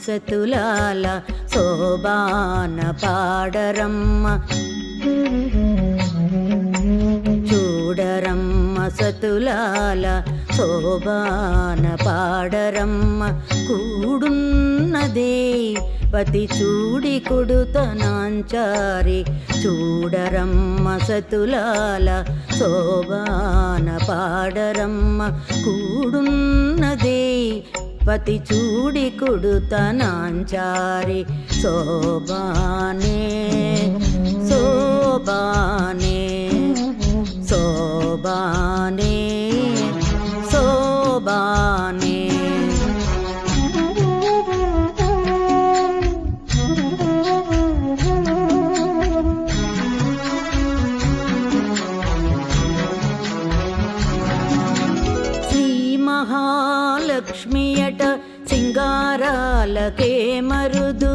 సతులాల శోభాన పాడరమ్మ చూడరమ్మ సతులాల శోభాన పాడరమ్మ కూడున్నదే పతి చూడి కొడుతనాంచారి చూడరమ్మ సతులాల శోభాన పాడరమ్మ కూడున్నదే పతి చూడి కొడుతనాంచారి శోభానే శోభానే శోభానే శోభానే మహాలక్ష్మియట సింగారాలకే మరుదు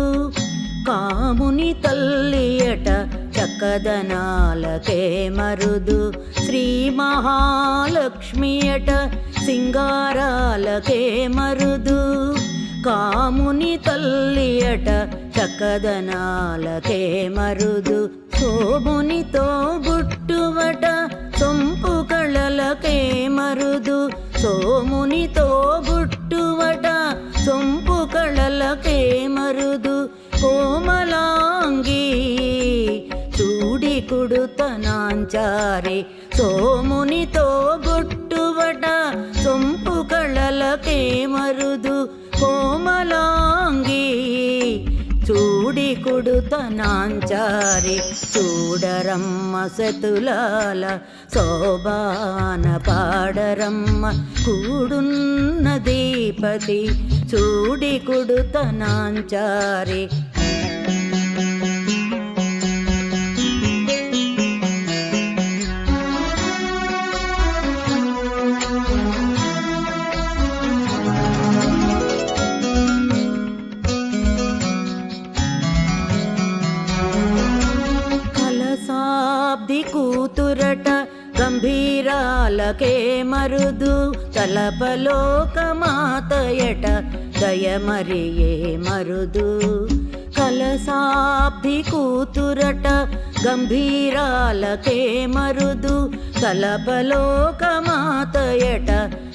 కాముని తల్లియట చక్కదనాలకే మరుదు శ్రీ మహాలక్ష్మియట సింగారాలకే మరుదు కాముని తల్లియట చక్కదనాలకే మరుదు శోభునితో బుట్టువట సొంపు కళలకే మరుదు సోమునితో బుట్టువట సొంపు కళలకే మరుదు కోమలాంగి చూడి కుడుతనాంచారి సోమునితో బుట్టువట సొంపు కళలకే మరుదు కోమలాంగి చూడి కొడుతనాంచారి చూడరమ్మ సతులాల శోభాన పాడరమ్మ కూడున్నది పతి చూడి కొడుతనాంచారి కూతురట గంభీరాలకే మరుదు తలపలోకమాతయట దయమరియే మరుదు కలసాబ్ది కూతురట గంభీరాలకే మరుదు తలపలోకమాతయట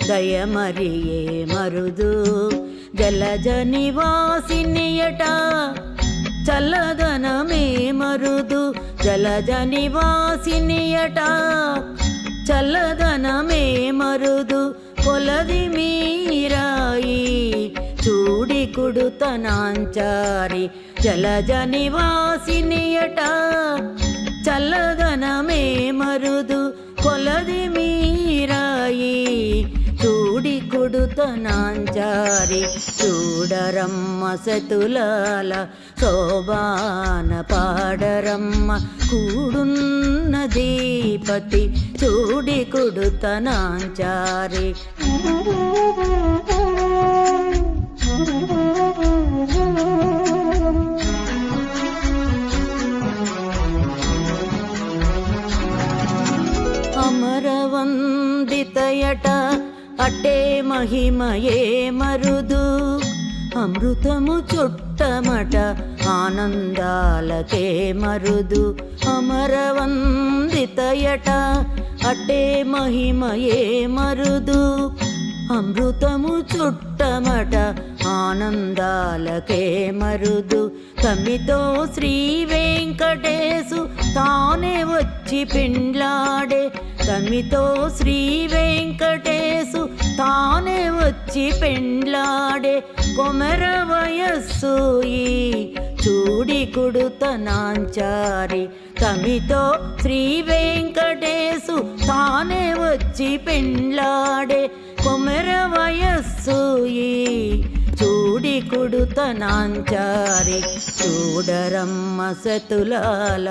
దయమరియే మరుదు జలజ నివాసినియట చల్లదనమే మరుదు జలజ నివాసినియట చల్లదనమే మరుదు కొలది మీరాయి చూడి కుడుతనాంచారి జలజ నివాసినియట చల్లదనమే మరుదు కొలది మీరాయి చూడి కొడుతనాంచారి చూడరమ్మ సతులాల శోభాన పాడరమ్మ కూడున్నది పతి చూడి కొడుతనాంచారి అమరవందితయట అట్టే మహిమయే మరుదు అమృతము చుట్టమట ఆనందాలకే మరుదు అమరవందితయట అట్టే మహిమయే మరుదు అమృతము చుట్టమట ఆనందాలకే మరుదు తమితో శ్రీ వెంకటేశు తానే వచ్చి పిండ్లాడే తమితో శ్రీ వెంకటేశు తానే వచ్చి పెండ్లాడే కొమర వయస్సు ఈ చూడి కుడుతనాంచారి తమితో శ్రీ వెంకటేశు తానే వచ్చి పెండ్లాడే కొమెర వయస్సు ఈ చూడి కుడుతనాంచారి చూడరమ్మ సతులాల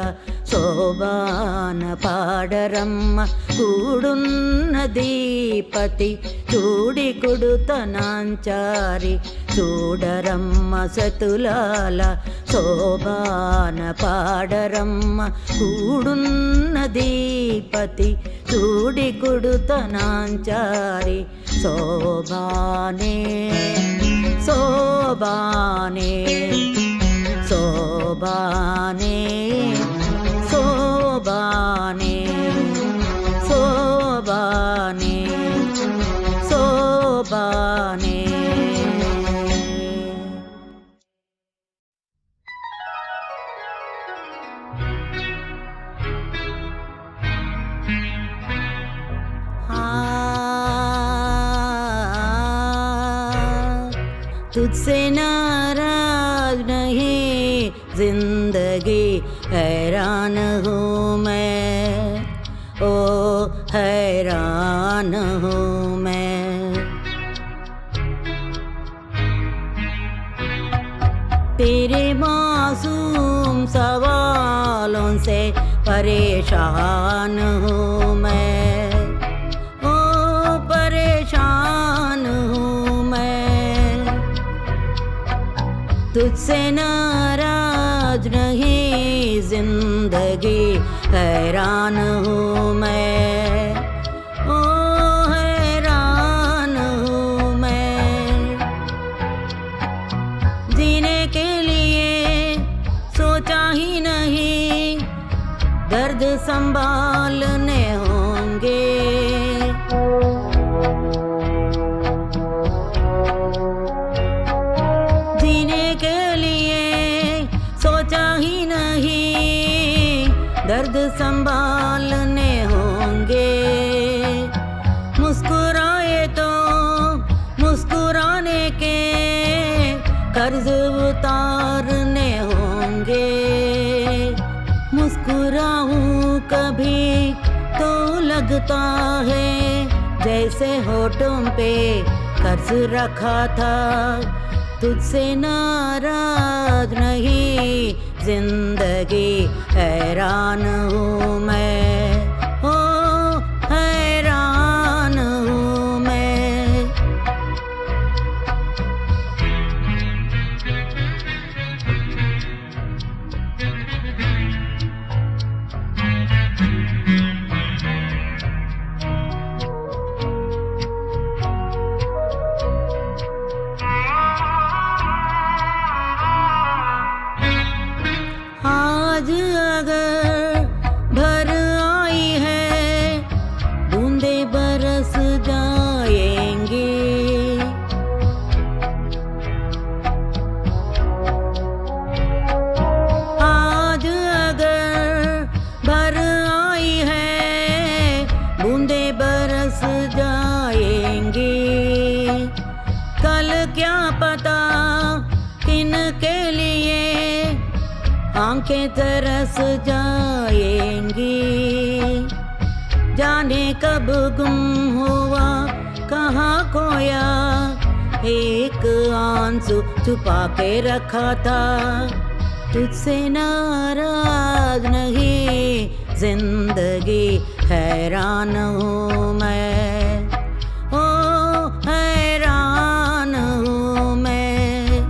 శోభాన పాడరమ్మ కూడున్నదీపతి చూడి కుడుతనాంచారి చూడరమ్మ సతులాల శోభాన పాడరమ్మ కూడున్నదీపతి చూడి కుడుతనాంచారి శోభానే శోభానే శోభానే శోభానే శోభానే శోభానే तुझसे नाराज नहीं जिंदगी हैरान हूँ मैं ओ हैरान हूँ मैं तेरे मासूम सवालों से परेशान हूँ मैं ओ परेशान हूँ तुझसे नाराज नहीं जिंदगी हैरान हूँ मैं ओ हैरान हूँ मैं जीने के लिए सोचा ही नहीं दर्द संभालने होंगे दर्द संभालने होंगे मुस्कुराए तो मुस्कुराने के कर्ज उतारने होंगे मुस्कुराऊं कभी तो लगता है जैसे होठों पे कर्ज रखा था तुझसे नाराज नहीं जिंदगी हैरान हूँ मैं ओ हैरान हूँ मैं आज अगर भर आई है बूंदे बरस जाएंगी आज अगर भर आई है बूंदे बरस जाएंगी कल क्या पता किन के लिए आंखें तरस जाएंगी जाने कब गुम हुआ कहाँ खोया एक आंसू छुपा के रखा था तुझसे नाराज नहीं जिंदगी हैरान हूँ मैं ओ हैरान हूँ मैं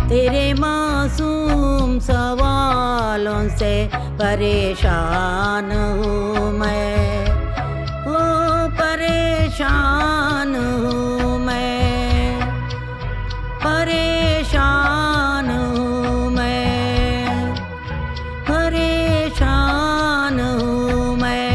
तेरे मासूम सवालों से परेशान हूँ मैं ओ परेशान हूँ मैं परेशान हूँ मैं परेशान हूँ मैं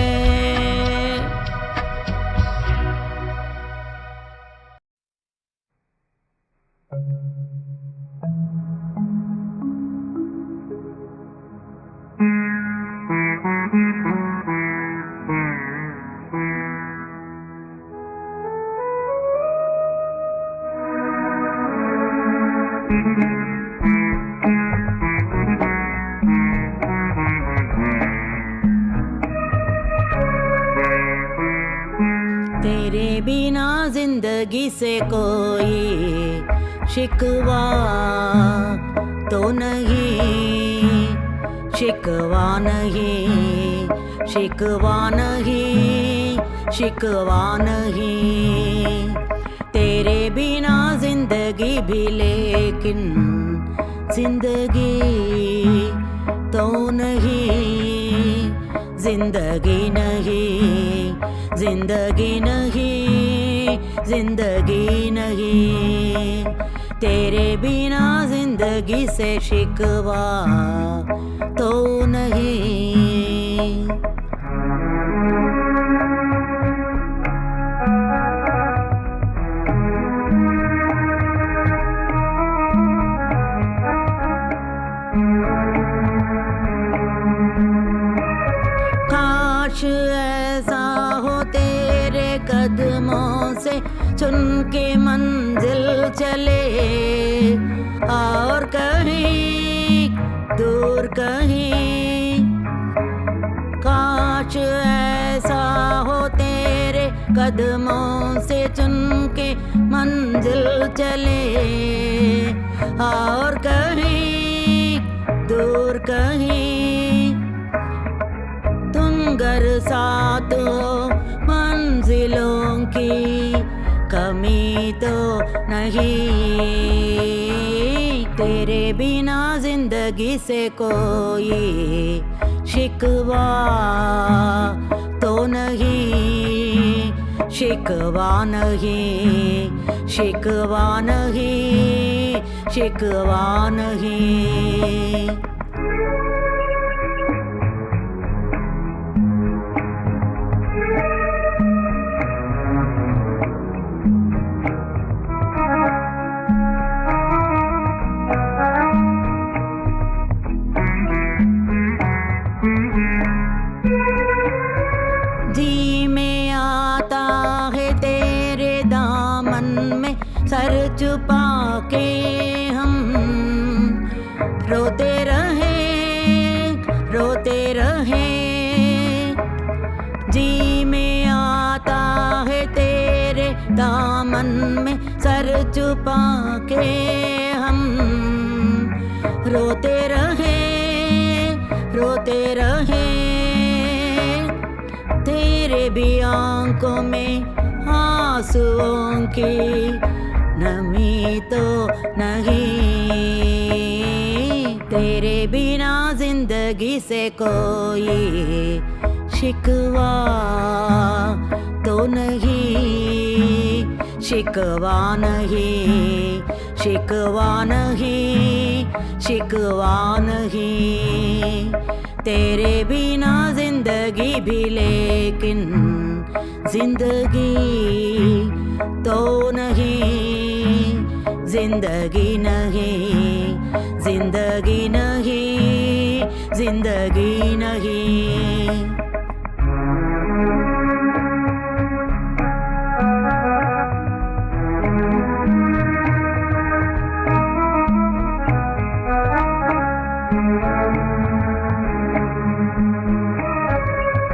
बिना जिंदगी से कोई शिकवा तो नहीं, शिकवा नहीं, शिकवा नहीं, शिकवा नहीं। तेरे बिना जिंदगी भी लेकिन जिंदगी तो नहीं, जिंदगी नहीं, जिंदगी नहीं, जिंदगी नहीं। तेरे बिना जिंदगी से शिकवा तो नहीं। काश ऐसा हो तेरे कदमों से चुन के मंजिल चले, और कहीं दूर कहीं। काश ऐसा हो तेरे कदमों से चुन के मंजिल चले, और कहीं दूर कहीं। तुम गर साथ हो मंजिलों की कमी तो नहीं। तेरे बिना जिंदगी से कोई शिकवा तो नहीं, शिकवा नहीं, शिकवा नहीं, शिकवा नहीं। जी में आता है तेरे दामन में सर छुपा के हम, रोते रहे, रोते रहे। जी में आता है तेरे दामन में सर छुपा के हम, रोते रहे, रोते रहे। तेरे भी आंखों में आंसुओं की नमी तो नहीं। तेरे बिना जिंदगी से कोई शिकवा तो नहीं, शिकवा नहीं, शिकवा नहीं, शिकवा नहीं। तेरे बिना जिंदगी भी लेकिन जिंदगी तो नहीं, जिंदगी नहीं, जिंदगी नहीं, जिंदगी नहीं।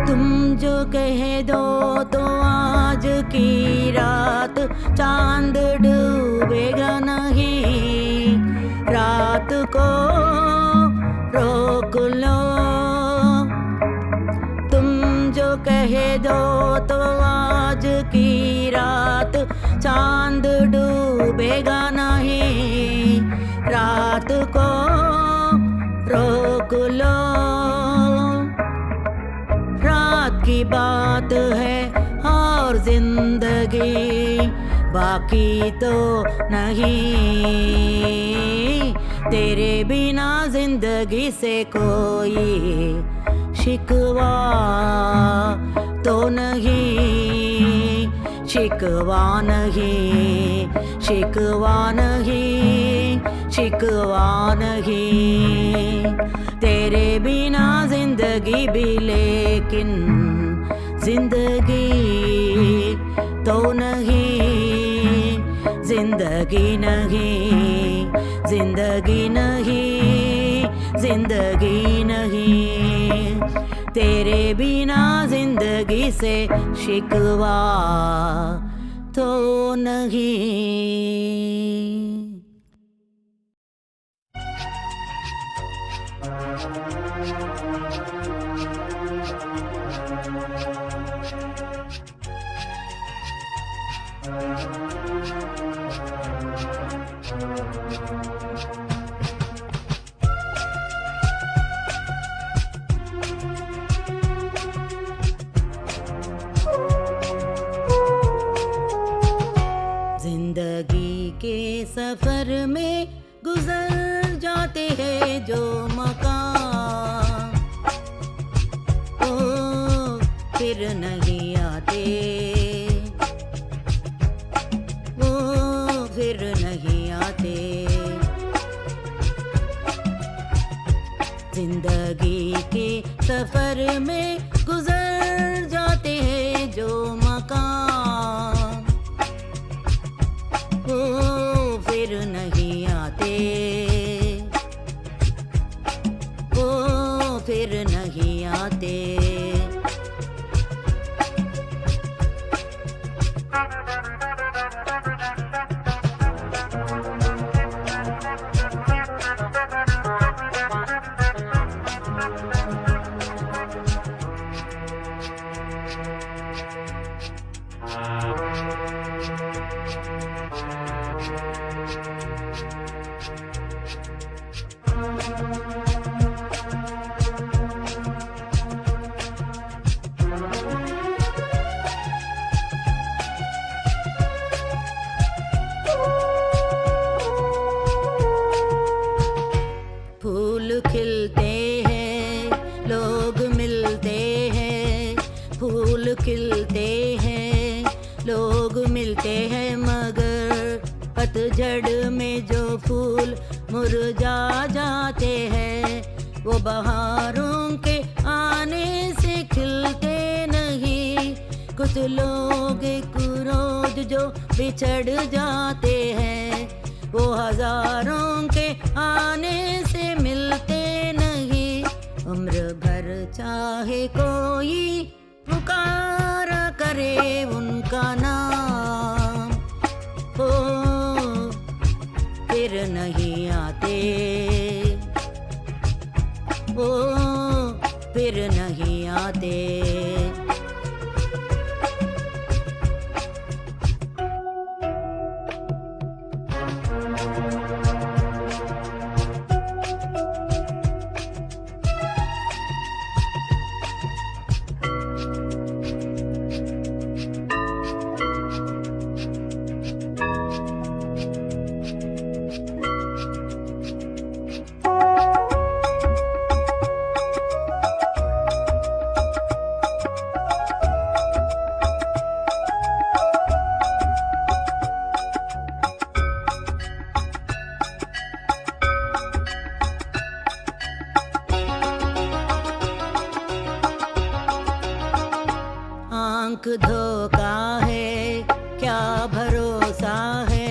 तुम जो कह दो तो आज की रात चांद डूबेगा नहीं। रात को रोक लो, तुम जो कह दो तो आज की रात चांद डूबेगा नहीं। रात को रोक लो, रात की बात है और जिंदगी बाकी तो नहीं। तेरे बिना जिंदगी से कोई शिकवा तो नहीं, शिकवा नहीं, शिकवा नहीं, शिकवा नहीं। तेरे बिना जिंदगी भी लेकिन जिंदगी तो नहीं, जिंदगी नहीं, जिंदगी नहीं, जिंदगी नहीं। तेरे बिना जिंदगी से शिकवा नहीं। जिंदगी के सफर में गुजर जाते हैं जो मकाम, ओ फिर नहीं आते, वो फिर नहीं आते। जिंदगी के सफर में गुजर जाते हैं जो मकाम, वो फिर नहीं आते, वो फिर नहीं आते। फूल खिलते हैं, लोग मिलते हैं, फूल खिलते हैं, लोग मिलते हैं, मगर पतझड़ में जो फूल मुरझा जाते हैं, वो बहारों के आने से खिलते नहीं। कुछ लोग एक रोज जो बिछड़ जाते हैं, वो हजारों के आने से मिलते नहीं। उम्र भर चाहे कोई पुकारा करे उनका नाम, हो फिर नहीं आते, ओ फिर नहीं आते। आंख धोखा है, क्या भरोसा है,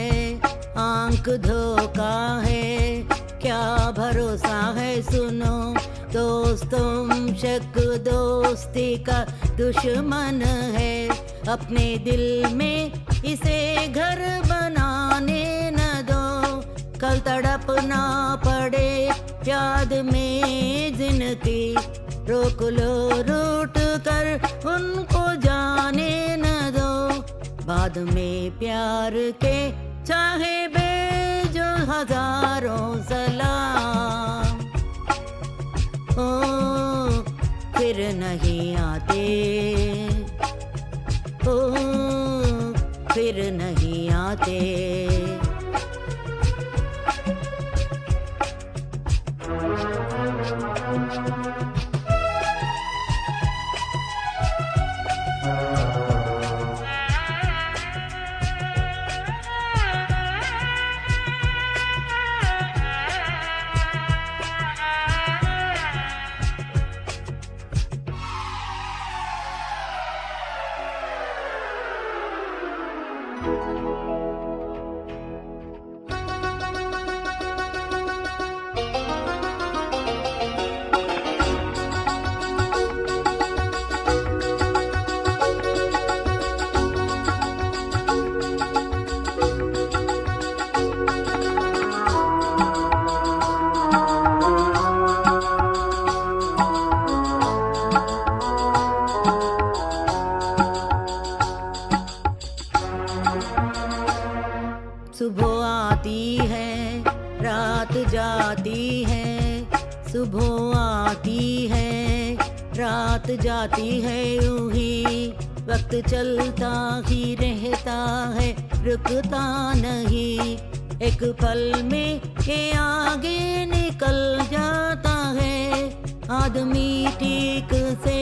आंख धोखा है, क्या भरोसा है। सुनो दोस्तों, शक दोस्ती का दुश्मन है, अपने दिल में इसे घर बनाने न दो। कल तड़पना पड़े याद में जिनकी, रोक लो रूठ कर उनको जाने न दो। बाद में प्यार के चाहे भेजो हजारों सलाम, ओ फिर नहीं आते, ओ फिर नहीं आते। सुबह आती है रात जाती है, सुबह आती है रात जाती है, यूं ही वक्त चलता ही रहता है, रुकता नहीं। एक पल में के आगे निकल जाता है, आदमी ठीक से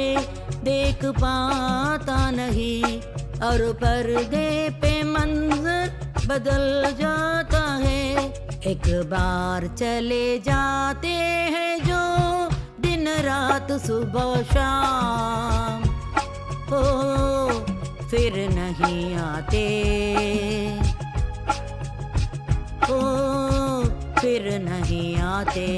देख पाता नहीं, और पर्दे पे मंजर बदल जाता है। एक बार चले जाते हैं जो दिन रात सुबह शाम, हो फिर नहीं आते, हो फिर नहीं आते।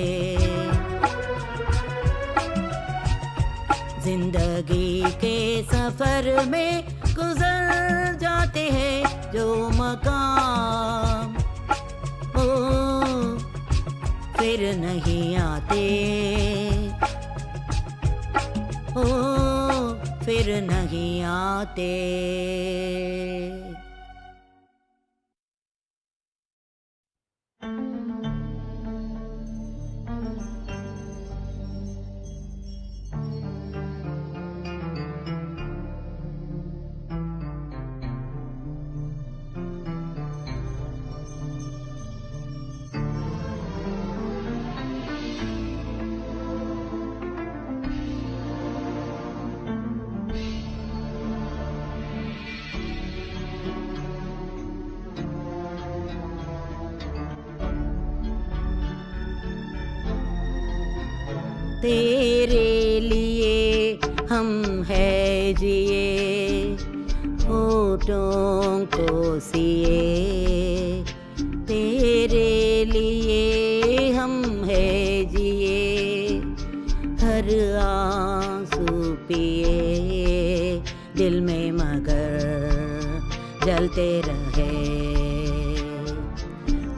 जिंदगी के सफर में गुजर जाते हैं जो मकाम, ओ फिर नहीं आते, ओ फिर नहीं आते। तेरे लिए हम है जिए, होठों को सिए, तेरे लिए हम है जिए, हर आंसू पिए, दिल में मगर जलते रहे,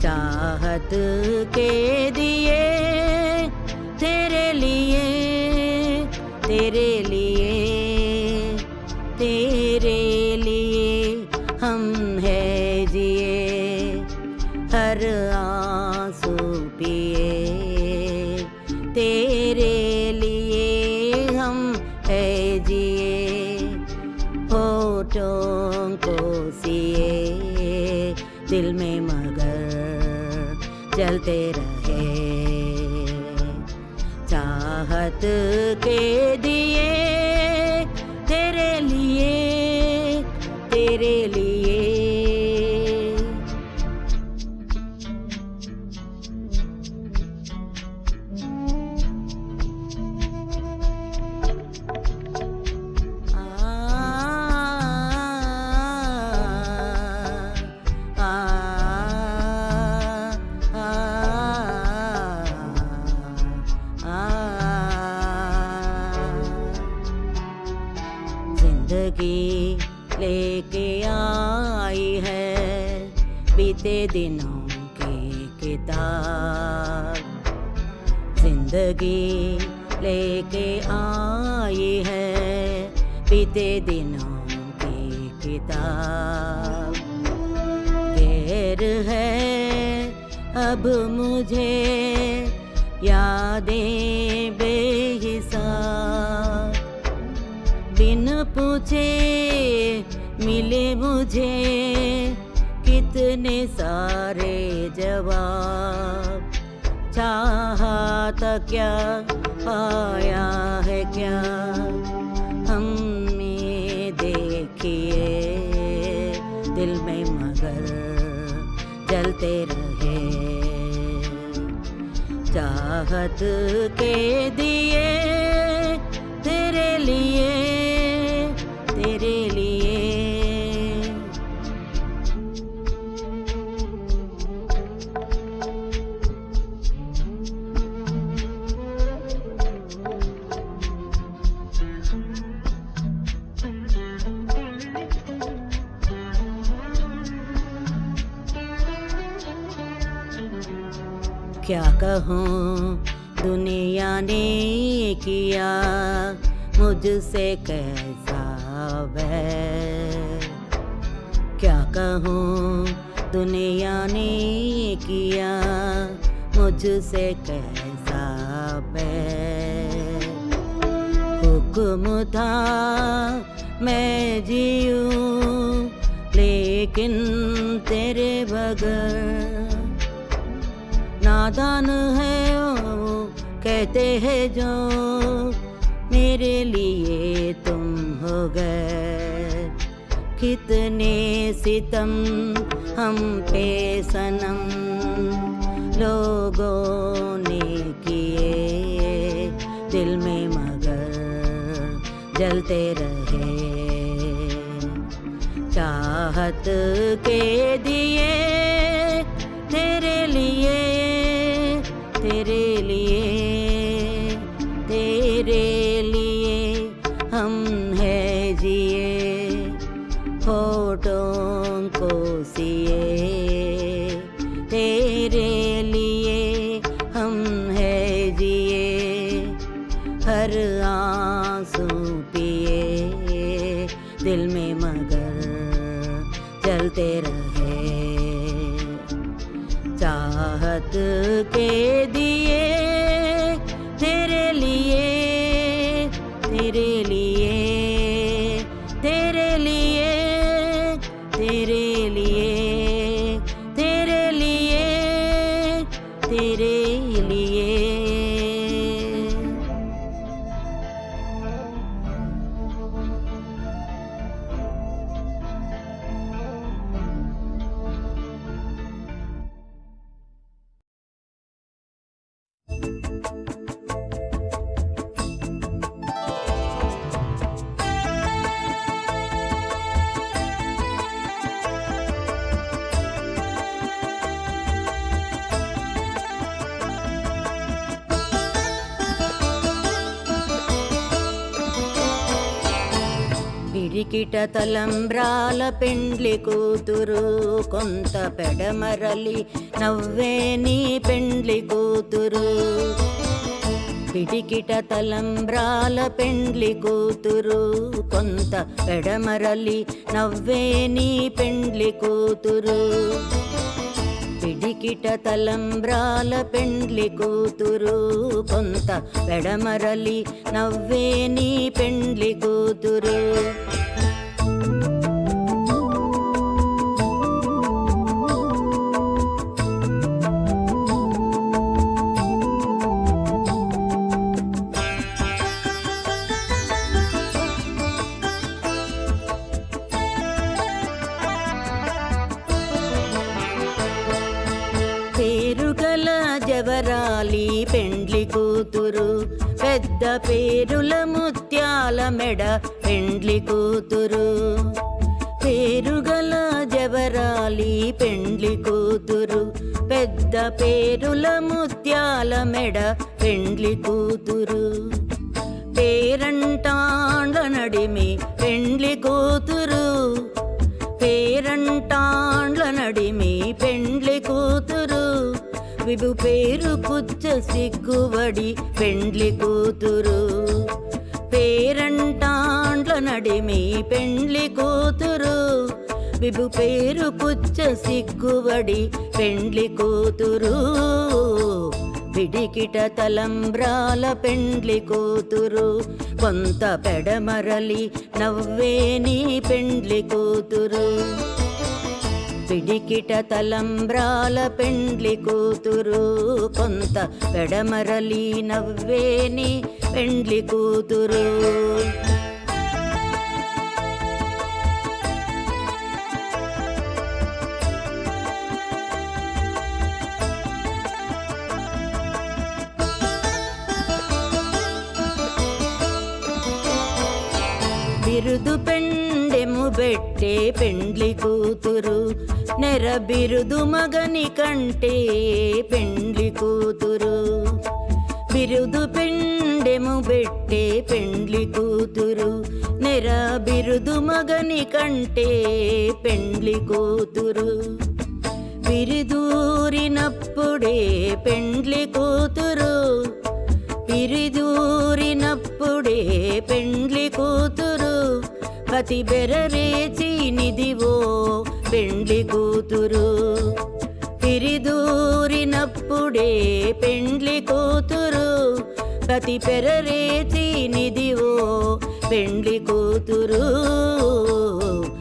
चाहत के दिए तेरे लिए, तेरे लिए, तेरे लिए हम है जिए, हर आंसू पिए, तेरे लिए हम है जिए, होठों को सिए, दिल में मगर जलते रहे, चाहत के दिए तेरे लिए, तेरे लिए। जिंदगी लेके आई है बीते दिनों की किताब, जिंदगी लेके आई है बीते दिनों की किताब, देर है अब मुझे यादें बेहिसाब, बिन पूछे मिले मुझे कितने सारे जवाब, चाहा था क्या पाया है क्या, हमें देखिए दिल में मगर जलते रहे, चाहत के दिए तेरे लिए, तेरे लिए। क्या कहूँ दुनिया ने किया मुझसे कैसा वैर, क्या कहूँ दुनिया ने किया मुझसे कैसा बैर। हुक्म था मैं जीऊं लेकिन तेरे बगैर। नादान है वो कहते हैं जो मेरे लिए तुम हो गए। कितने सितम हम पे सनम लोगों ने किए, दिल में मगर जलते रहे। चाहत के दिए तेरे लिए, तेरे लिए, तेरे लिए हम है जिए। होठों को सिए तेरे लिए हम है जिए। हर आंसू पिए, दिल में मगर जलते रहे। चाहत के दिए तेरे लिए, तेरे लिए, तेरे लिए, तेरे लिए, तेरे लिए, तेरे लिए। పిడికిట తలంబ్రాల పెండ్లి కూతురు, కొంత పెడమరలి నవ్వే నీ పెండ్లి కూతురు. పిడికిట తలంబ్రాల పెండ్లి కూతురు, కొంత పెడమరలి నవ్వే నీ పెండ్లి కూతురు. పిడికిట తలంబ్రాల పెండ్లి కూతురు, కొంత పెడమరలి నవ్వే నీ పెండ్లి కూతురు. పేరుగల జవరాలి పెండ్లి కూతురు, పెద్ద పేరుల ముత్యాల మెడ పెండ్లి కూతురు. పేరుగల జవరాలి పెండ్లి కూతురు, పెద్ద పేరుల ముత్యాల మెడ పెండ్లి కూతురు. పేరంటాండ్ల నడిమి పెండ్లి కూతురు, పేరంటాండ్ల నడిమి పెండ్లి కూతురు. విభు పేరు కుచ్చ సిగ్గువడి పెండ్లి కూతురు. పేరంటాండ్ల నడిమి పెండ్లి కూతురు. విభు పేరు కుచ్చ సిగ్గువడి పెండ్లి కూతురు. పిడికిట తలంబ్రాల పెండ్లి కూతురు, కొంత పెడమరలి నవ్వే నీ పెండ్లి కూతురు. పిడికిట తలంబ్రాల పెండ్లి కూతురు, కొంత పెడమరలి నవ్వే నీ పెండ్లి కూతురు. బిరుదు పెండెము బెట్టే పెండ్లి కూతురు, నెర బిరుదు మగని కంటే పెండ్లి కూతురు. బిరుదు పెండెము బెట్టే పెండ్లి కూతురు, నెర బిరుదు మగని కంటే పెండ్లి కూతురు. పిరిదూరినప్పుడే పెండ్లి కూతురు, పిరిదూరినప్పుడే పెండ్లి కూతురు. పతి బెరరేచి నిదివో పెండ్లి కూతురు. పిరిదూరినప్పుడే పెండ్లి కూతురు, పతి పెరరేచి నిదివో పెండ్లి కూతురు.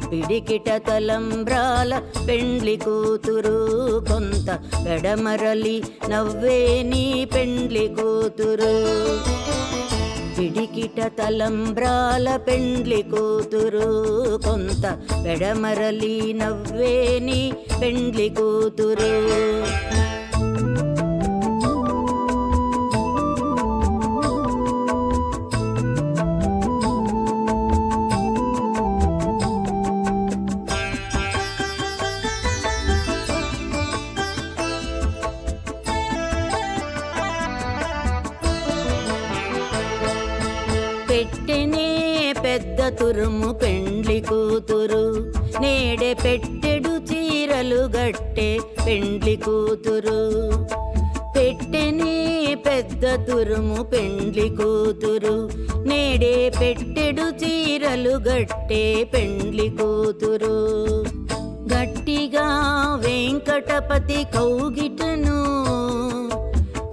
పిడికిట తలంబ్రాల పెండ్లి కూతురు, కొంత పెడమరలి నవ్వేని పెండ్లి కూతురు. పిడికిట తలంబ్రాల పెండ్లి కూతురు, కొంత పెడమరలి నవ్వేని పెండ్లి కూతురు. పెట్టెనే పెద్ద తురుము పెండ్లి కూతురు, నేడే పెట్టెడు చీరలు గట్టే పెండ్లి కూతురు. పెట్టెనే పెద్ద తురుము పెండ్లి కూతురు, నేడే పెట్టెడు చీరలు గట్టే పెండ్లి కూతురు. గట్టిగా వెంకటపతి కౌగిటను,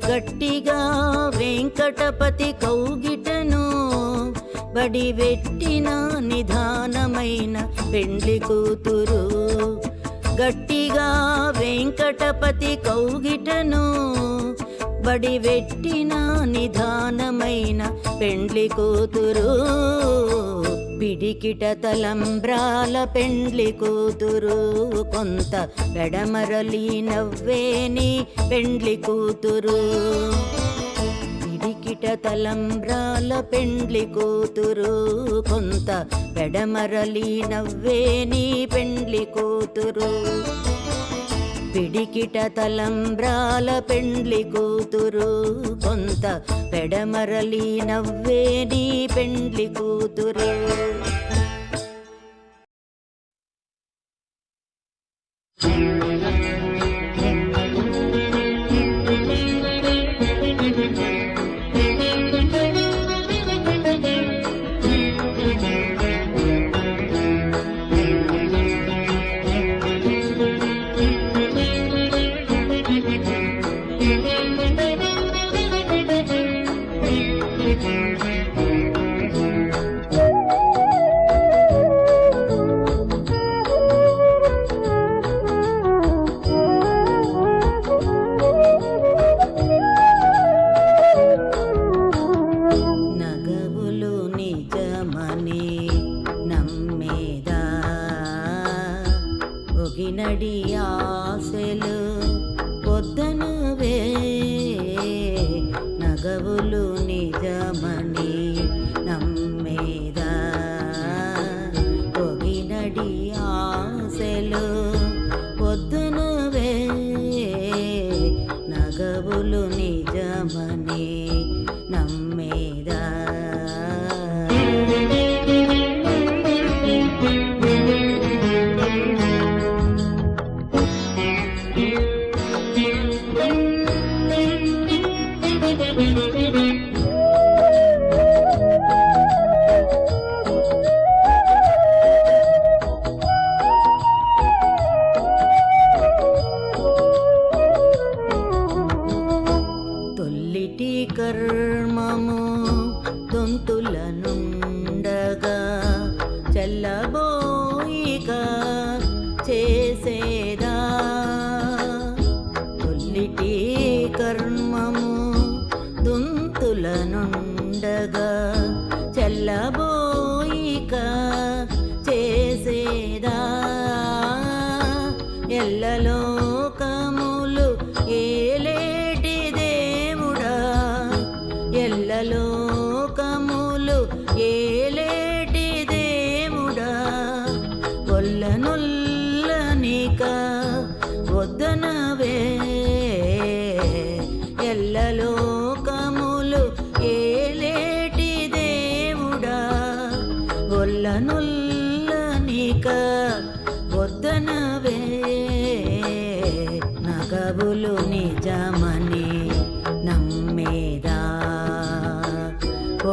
గట్టిగా వెంకటపతి కౌగిటను, బడి వెట్టిన నిదానమైన పెండ్లి కూతురు. గట్టిగా వెంకటపతి కౌగిటను, బడి వెట్టిన నిదానమైన పెండ్లి కూతురు. పిడికిట తలంబ్రాల పెండ్లి కూతురు, కొంత పెడమరలి నవ్వేని పెండ్లి కూతురు. పిడికిట తలంబ్రాల పెండ్లి కూతురు, కొంత పెడమరలి నవ్వేని పెండ్లి కూతురు. పిడికిట తలంబ్రాల పెండ్లి కూతురు, కొంత పెడమరలి నవ్వేని పెండ్లి కూతురు. ఒగినడి ఆశలు పొద్దనువే, నగవులు నిజమని నమ్మేదా. ఒగినడి ఆశలు పొద్దనువే, నగవులు నిజమని నమ్మేదా. తొల్లిటి కర్మము దొంతుల నుండగా చల్లబోయిక చేసేదా. తొల్లిటి కర్మము దొంతుల నుండగా చల్లబోయిక చేసేదా. ఎల్లలోకములు ఏలేటి దేవుడా, ఎల్లలోకములు ఏలేటి దేవుడా. కొల్లనొల్లనిక వద్దనవే, ఎల్లలోకములు ఏలేటి దేవుడా. కొల్లనొల్లనిక వద్దనవే, నగవులు నిజమని నమ్మేదా.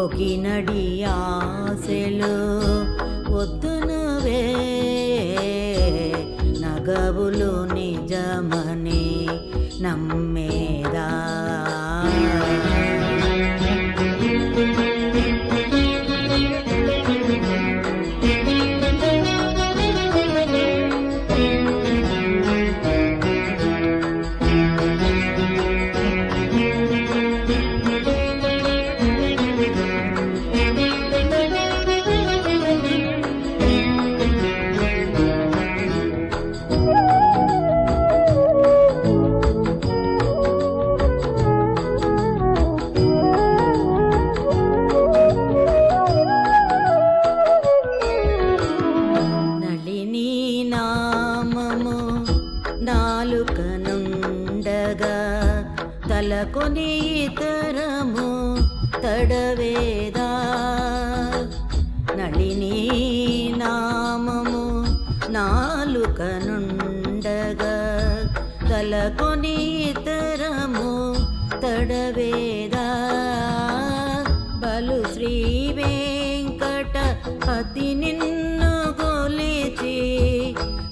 ఒగినడి ఆశలు వద్దనవే, నిజమని నమ్మేదా. నాలుకనుండగా తలకొని ఇతరము తడవేదా. నళిని నామము నాలుకనుండగా తలకొని ఇతరము తడవేదా. బలు శ్రీ వెంకటపతి నిన్ను గొలిచి,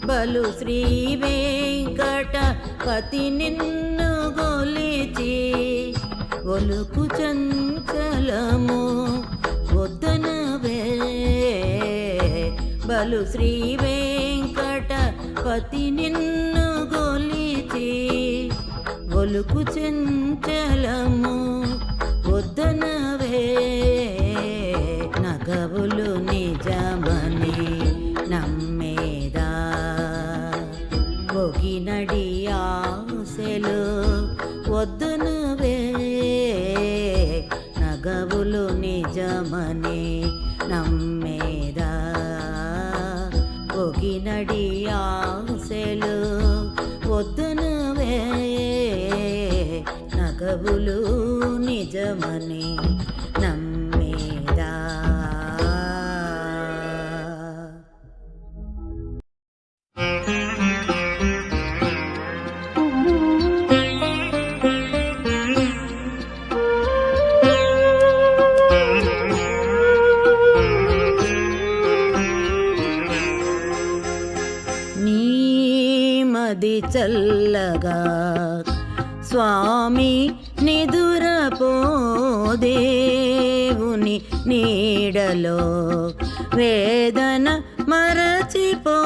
బలు శ్రీ వెంకటపతి నిన్ను గొలిచి, ఒలుకు చంచలము వద్దనవే. బలు శ్రీ వెంకటపతి నిన్ను గొలిచి, ఒలుకు చంచలము వద్దనవే. నగవులు నిజమని నమ్మేదా. ఒగినడి ఆశలు వద్దనవే. నగవులు నిజమని నమ్మేదా. ఒగినడి ఆశలు వద్దనవే. నగవులు నిజమని నమ్మేదా. నీమది చల్లగా స్వామి నిదురపో. దేవుని నీడలో వేదన మరచిపో.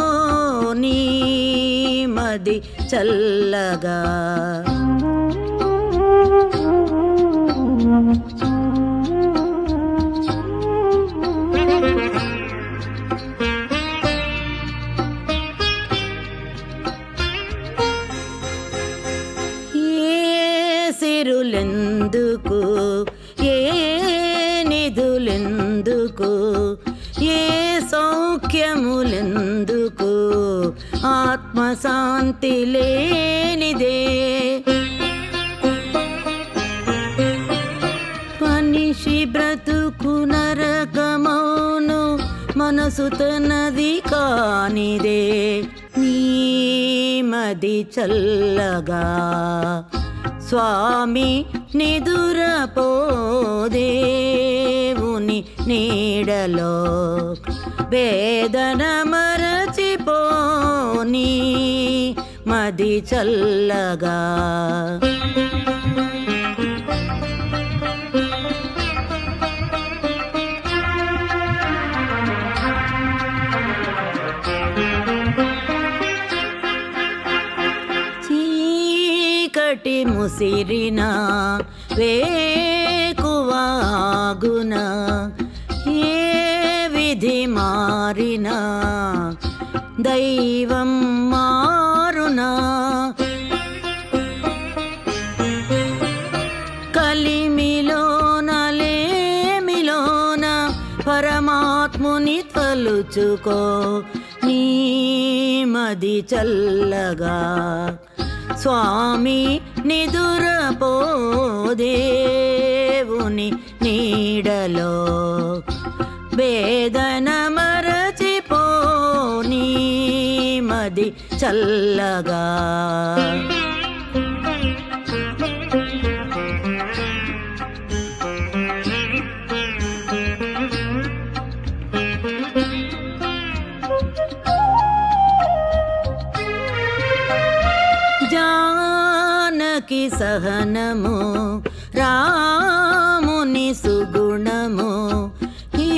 నీమది చల్లగా సిరులెందుకు, ఏ నిధులెందుకు, ఏ సౌఖ్యములెందుకు, ఆత్మశాంతి లేనిదే. మనిషి బ్రతుకు నరకమౌను, మనసు తనది కానిదే. నీమది చల్లగా స్వామి నిదురపో. దేవుని నీడలో వేదన మరచిపో. నీమది చల్లగా చీకటి ముసిరిన వేకువాగున, ఏ విధి మారినా దైవం మారునా. కలిమిలోన లేమిలోన పరమాత్ముని తలుచుకో. నీమది చల్లగా స్వామి నిదురపో. దేవుని నీడలో వేదన మరచిపో. నీమది చల్లగా జానకి సహనము రాముని సుగుణము ఏ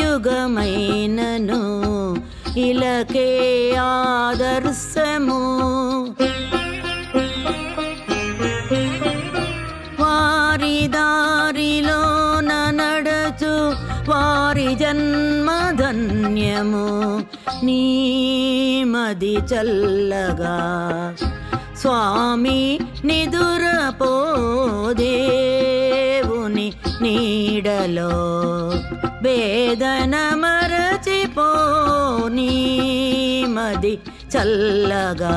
యుగమైనను ఇలకే ఆదర్శము వారి దారిలోన నడచు వారి జన్మధన్యము నీ మది చల్లగా స్వామి నిదురపో దేవుని నీడలో వేదన మరచిపో నీ మది చల్లగా